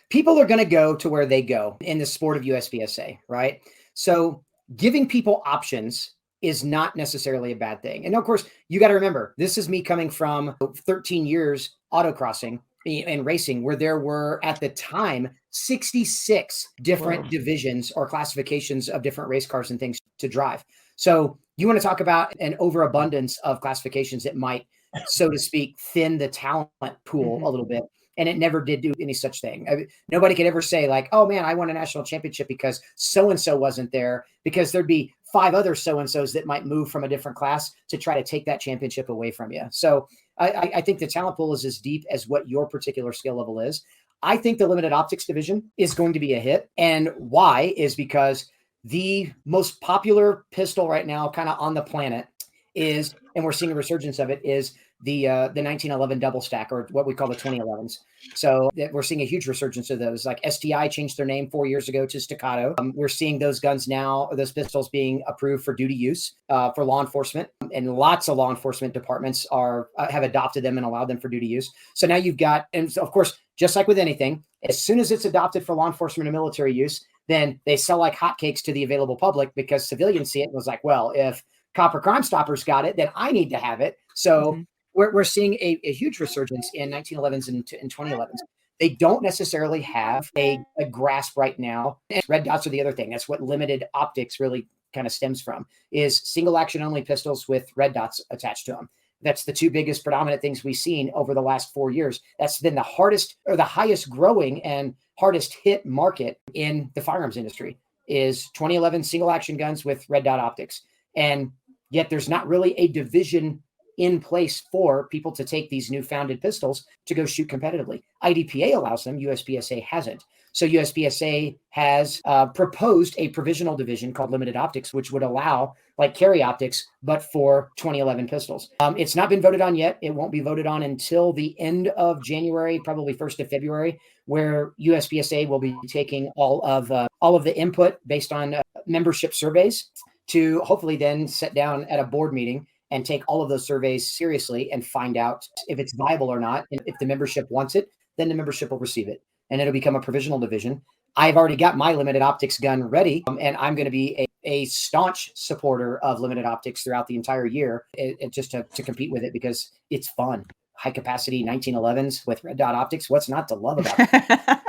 people are going to go to where they go in the sport of USPSA, right? So giving people options is not necessarily a bad thing. And of course, you got to remember, this is me coming from 13 years autocrossing and racing, where there were at the time 66 different divisions or classifications of different race cars and things to drive. So you want to talk about an overabundance of classifications that might, so to speak, thin the talent pool a little bit. And it never did do any such thing. Nobody could ever say, like, oh man, I won a national championship because so-and-so wasn't there, because there'd be 5 other so-and-sos that might move from a different class to try to take that championship away from you. So I think the talent pool is as deep as what your particular skill level is. I think the limited optics division is going to be a hit. And why is because the most popular pistol right now kind of on the planet is, and we're seeing a resurgence of it, is the 1911 double stack, or what we call the 2011s. So we're seeing a huge resurgence of those. Like STI changed their name 4 years ago to Staccato. We're seeing those guns now, those pistols being approved for duty use for law enforcement, and lots of law enforcement departments have adopted them and allowed them for duty use. So now you've got, and of course, just like with anything, as soon as it's adopted for law enforcement and military use, then they sell like hotcakes to the available public, because civilians see it and was like, well, if Copper Crime Stoppers got it, then I need to have it. So we're seeing a huge resurgence in 1911s and 2011s. They don't necessarily have a grasp right now. And red dots are the other thing. That's what limited optics really kind of stems from, is single action only pistols with red dots attached to them. That's the 2 biggest predominant things we've seen over the last 4 years. That's been the hardest, or the highest growing and hardest hit market in the firearms industry, is 2011 single action guns with red dot optics. And yet there's not really a division in place for people to take these newfounded pistols to go shoot competitively. IDPA allows them, USPSA hasn't. So USPSA has proposed a provisional division called limited optics, which would allow like carry optics, but for 2011 pistols. It's not been voted on yet. It won't be voted on until the end of January, probably 1st of February, where USPSA will be taking all of the input based on membership surveys to hopefully then sit down at a board meeting and take all of those surveys seriously and find out if it's viable or not. And if the membership wants it, then the membership will receive it and it'll become a provisional division. I've already got my limited optics gun ready, and I'm going to be a staunch supporter of limited optics throughout the entire year, just to compete with it because it's fun. High capacity 1911s with red dot optics. What's not to love about it?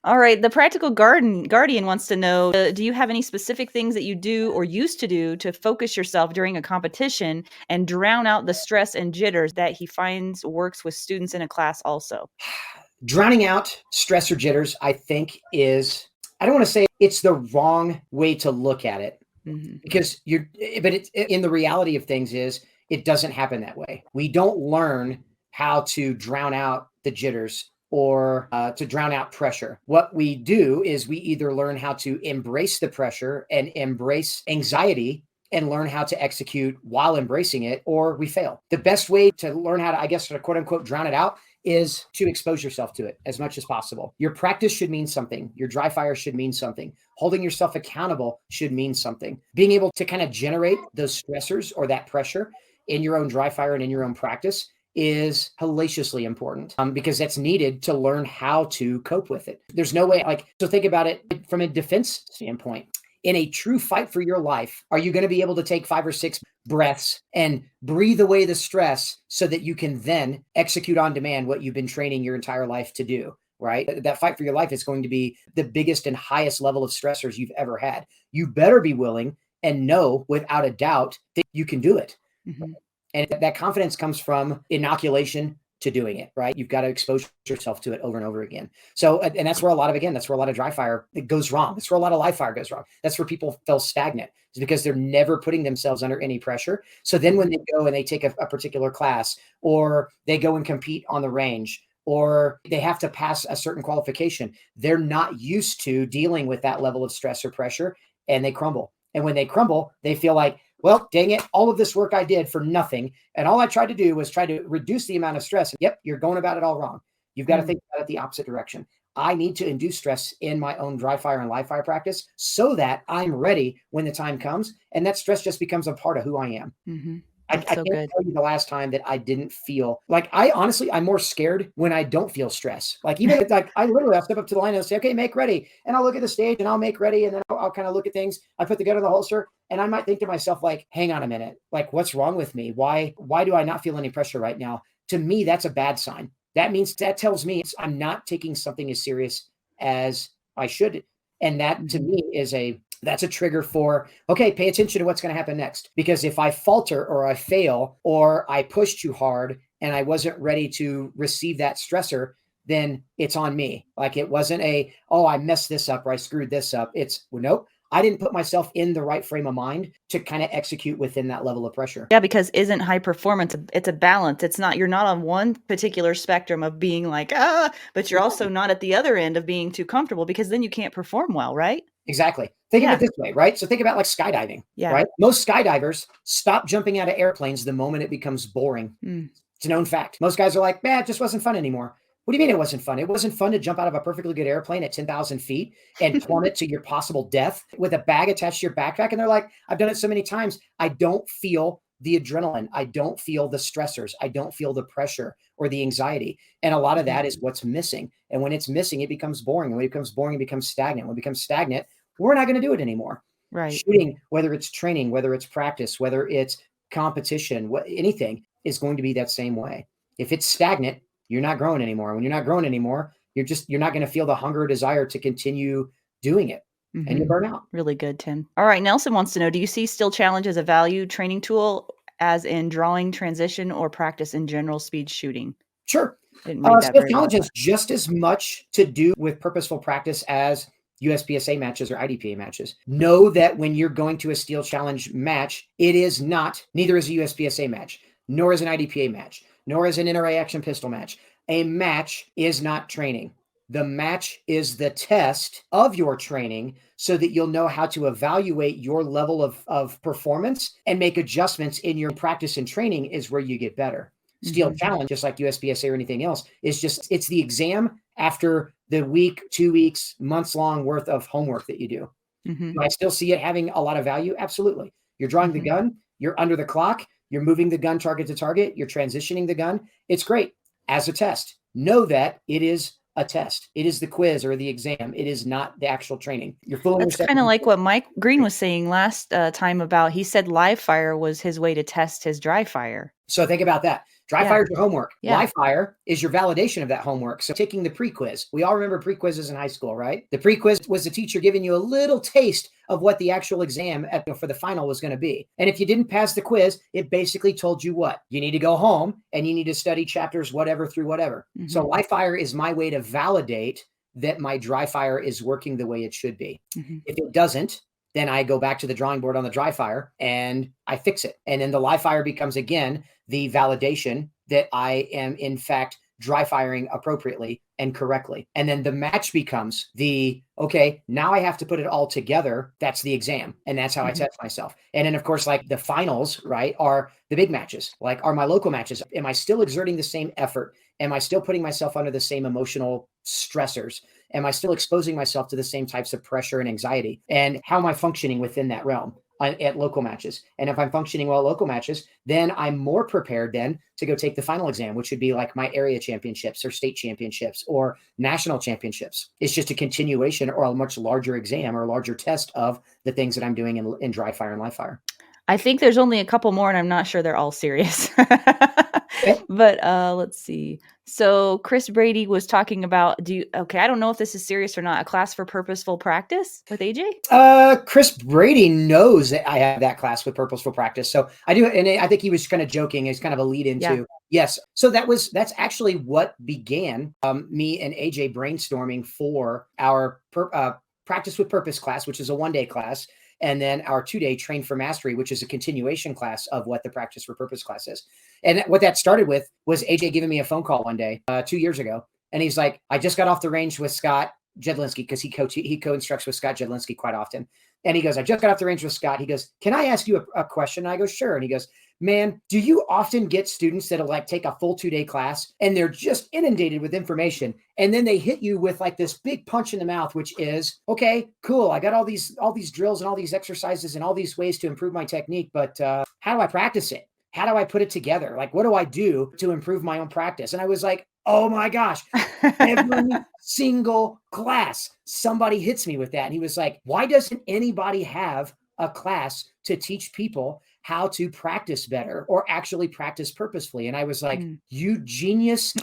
All right. The Practical Guardian wants to know, do you have any specific things that you do or used to do to focus yourself during a competition and drown out the stress and jitters that he finds works with students in a class also? Drowning out stress or jitters, I think is, I don't want to say it's the wrong way to look at it because but it's in the reality of things is it doesn't happen that way. We don't learn how to drown out the jitters or to drown out pressure. What we do is we either learn how to embrace the pressure and embrace anxiety and learn how to execute while embracing it, or we fail. The best way to learn how to, I guess, to quote unquote, drown it out is to expose yourself to it as much as possible. Your practice should mean something. Your dry fire should mean something. Holding yourself accountable should mean something. Being able to kind of generate those stressors or that pressure in your own dry fire and in your own practice is hellaciously important because that's needed to learn how to cope with it. There's no way, so think about it from a defense standpoint. In a true fight for your life, are you going to be able to take 5 or 6 breaths and breathe away the stress so that you can then execute on demand what you've been training your entire life to do, right? That fight for your life is going to be the biggest and highest level of stressors you've ever had. You better be willing and know without a doubt that you can do it. Mm-hmm. And that confidence comes from inoculation to doing it, right? You've got to expose yourself to it over and over again. So, and that's where a lot of dry fire goes wrong. That's where a lot of live fire goes wrong. That's where people feel stagnant. It's because they're never putting themselves under any pressure. So then when they go and they take a particular class, or they go and compete on the range, or they have to pass a certain qualification, they're not used to dealing with that level of stress or pressure, and they crumble. And when they crumble, they feel like, well, dang it, all of this work I did for nothing. And all I tried to do was try to reduce the amount of stress. Yep, you're going about it all wrong. You've got to think about it the opposite direction. I need to induce stress in my own dry fire and live fire practice so that I'm ready when the time comes. And that stress just becomes a part of who I am. Mm-hmm. I can't tell you the last time that I didn't feel like I'm more scared when I don't feel stress. Like even I'll step up to the line and say, okay, make ready. And I'll look at the stage and I'll make ready. And then I'll kind of look at things. I put the gun in the holster and I might think to myself, like, hang on a minute, like what's wrong with me? Why do I not feel any pressure right now? To me, that's a bad sign. That tells me I'm not taking something as serious as I should. And that to me that's a trigger for, okay, pay attention to what's going to happen next. Because if I falter or I fail or I push too hard and I wasn't ready to receive that stressor, then it's on me. Like it wasn't I messed this up or I screwed this up. It's, well, nope, I didn't put myself in the right frame of mind to kind of execute within that level of pressure. Yeah, because isn't high performance, it's a balance. You're not on one particular spectrum of being like, but you're also not at the other end of being too comfortable, because then you can't perform well, right? Exactly. Think of it this way, right? So think about like skydiving, right? Most skydivers stop jumping out of airplanes the moment it becomes boring. It's a known fact. Most guys are like, man, it just wasn't fun anymore. What do you mean it wasn't fun? It wasn't fun to jump out of a perfectly good airplane at 10,000 feet and plummet to your possible death with a bag attached to your backpack. And they're like, I've done it so many times. I don't feel the adrenaline. I don't feel the stressors. I don't feel the pressure or the anxiety. And a lot of that is what's missing. And when it's missing, it becomes boring. And when it becomes boring, it becomes stagnant. When it becomes stagnant, we're not going to do it anymore. Right. Shooting, whether it's training, whether it's practice, whether it's competition, anything is going to be that same way. If it's stagnant, you're not growing anymore. When you're not growing anymore, you're not going to feel the hunger or desire to continue doing it. And you burn out. Really good, Tim. All right. Nelson wants to know, do you see Still Challenge as a value training tool as in drawing, transition, or practice in general speed shooting? Sure. Still Challenge has just as much to do with purposeful practice as USPSA matches or IDPA matches. Know that when you're going to a Steel Challenge match, neither is a USPSA match. nor is an IDPA match, nor is an NRA action pistol match. A match is not training. The match is the test of your training so that you'll know how to evaluate your level of performance and make adjustments in your practice and training is where you get better. Steel challenge, just like USPSA or anything else, is just, it's the exam after the week, 2 weeks, months long worth of homework that you do. Do I still see it having a lot of value? Absolutely. You're drawing the gun, you're under the clock, you're moving the gun target to target, you're transitioning the gun. It's great as a test. Know that it is a test. It is the quiz or the exam. It is not the actual training. You're fooling That's yourself. kind of like what Mike Green was saying last time about, he said live fire was his way to test his dry fire. So think about that. Dry fire is your homework. Yeah. Live fire is your validation of that homework. So taking the pre-quiz. We all remember pre-quizzes in high school, right? The pre-quiz was the teacher giving you a little taste of what the actual exam for the final was going to be. And if you didn't pass the quiz, it basically told you what? You need to go home and you need to study chapters whatever through whatever. So live fire is my way to validate that my dry fire is working the way it should be. If it doesn't, then I go back to the drawing board on the dry fire and I fix it. And then the live fire becomes, again, the validation that I am, in fact, dry firing appropriately and correctly. And then the match becomes the, okay, now I have to put it all together. That's the exam. And that's how I test myself. And then, of course, like the finals, right, are the big matches, like are my local matches. Am I still exerting the same effort? Am I still putting myself under the same emotional stressors? Am I still exposing myself to the same types of pressure and anxiety? And how am I functioning within that realm at local matches? And if I'm functioning well at local matches, then I'm more prepared then to go take the final exam, which would be like my area championships or state championships or national championships. It's just a continuation or a much larger exam or a larger test of the things that I'm doing in dry fire and live fire. I think there's only a couple more, and I'm not sure they're all serious. Okay. But let's see. So Chris Brady was talking about, I don't know if this is serious or not, a class for purposeful practice with AJ? Chris Brady knows that I have that class with purposeful practice. So I do, and I think he was kind of joking. It's kind of a lead into, yes. So that's actually what began me and AJ brainstorming for our Practice with Purpose class, which is a 1-day class. And then our 2-day Train for Mastery, which is a continuation class of what the Practice for Purpose class is. And what that started with was AJ giving me a phone call one day, 2 years ago. And he's like, I just got off the range with Scott Jedlinski, because he co-instructs with Scott Jedlinski quite often. And he goes, I just got off the range with Scott. He goes, can I ask you a question? And I go, sure. And he goes, man, do you often get students that'll like take a full 2-day class and they're just inundated with information, and then they hit you with like this big punch in the mouth, which is, okay, cool, I got all these drills and all these exercises and all these ways to improve my technique, but how do I practice it? How do I put it together? Like, what do I do to improve my own practice? And I was like, oh my gosh, every single class, somebody hits me with that. And he was like, why doesn't anybody have a class to teach people how to practice better or actually practice purposefully? And I was like, you genius,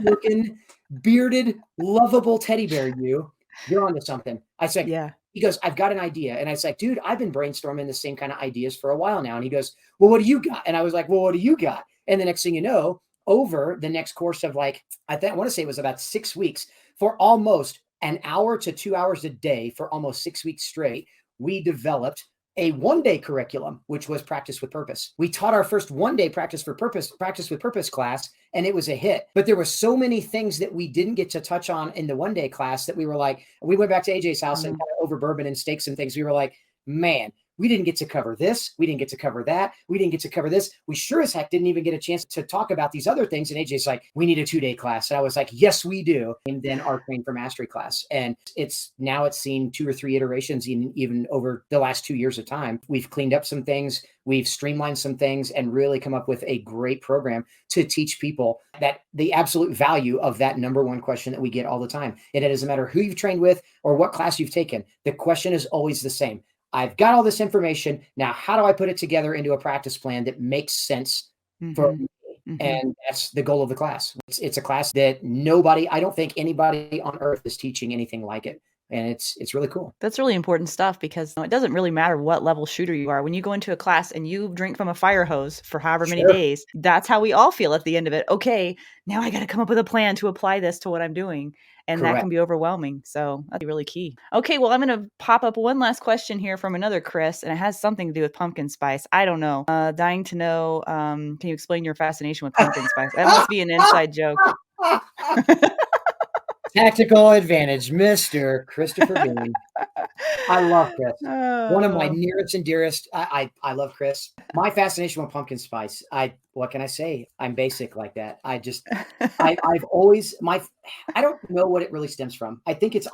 looking, bearded, lovable teddy bear, you're onto something. I said, yeah. He goes, I've got an idea. And I was like, dude, I've been brainstorming the same kind of ideas for a while now. And he goes, well, what do you got? And I was like, well, what do you got? And the next thing you know, over the next course of like, I want to say it was about 6 weeks, for almost an hour to 2 hours a day for almost 6 weeks straight, we developed a 1-day curriculum, which was Practice with Purpose. We taught our first 1-day Practice with Purpose class, and it was a hit. But there were so many things that we didn't get to touch on in the 1-day class that we were like, we went back to AJ's house and kind of over bourbon and steaks and things. We were like, man, we didn't get to cover this. We didn't get to cover that. We didn't get to cover this. We sure as heck didn't even get a chance to talk about these other things. And AJ's like, we need a 2-day class. And I was like, yes, we do. And then our Train for Mastery class. And it's seen 2 or 3 iterations even over the last 2 years of time. We've cleaned up some things. We've streamlined some things and really come up with a great program to teach people that the absolute value of that number one question that we get all the time. And it doesn't matter who you've trained with or what class you've taken. The question is always the same. I've got all this information. Now, how do I put it together into a practice plan that makes sense for me? And that's the goal of the class. It's a class that I don't think anybody on earth is teaching anything like it. and it's really cool. That's really important stuff because it doesn't really matter what level shooter you are. When you go into a class and you drink from a fire hose for however many days, that's how we all feel at the end of it. Okay, now I got to come up with a plan to apply this to what I'm doing. And that can be overwhelming. So that'd be really key. Okay, well, I'm going to pop up one last question here from another Chris, and it has something to do with pumpkin spice. I don't know. Dying to know, can you explain your fascination with pumpkin spice? That must be an inside joke. Tactical advantage, Mr. Christopher Bean. I love Chris. One of my nearest and dearest. I love Chris. My fascination with pumpkin spice. What can I say? I'm basic like that. I've always I don't know what it really stems from. I think it's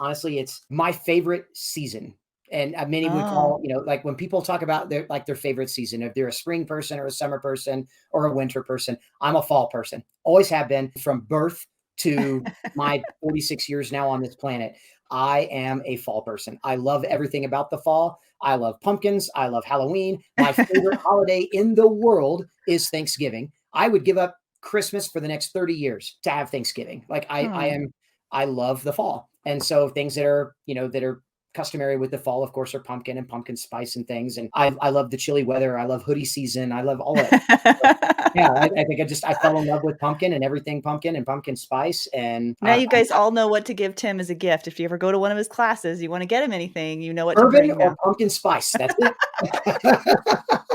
my favorite season. And many would call, like when people talk about their favorite season, if they're a spring person or a summer person or a winter person, I'm a fall person. Always have been from birth to my 46 years now on this planet. I am a fall person. I love everything about the fall. I love pumpkins. I love Halloween. My favorite holiday in the world is Thanksgiving. I would give up Christmas for the next 30 years to have Thanksgiving. Like I love the fall. And so things that are customary with the fall, of course, are pumpkin and pumpkin spice and things. And I love the chilly weather. I love hoodie season. I love all of it. Yeah, I think I fell in love with pumpkin and everything pumpkin and pumpkin spice. And now you guys all know what to give Tim as a gift. If you ever go to one of his classes, you want to get him anything, you know what bourbon to bring or now. pumpkin spice. That's it.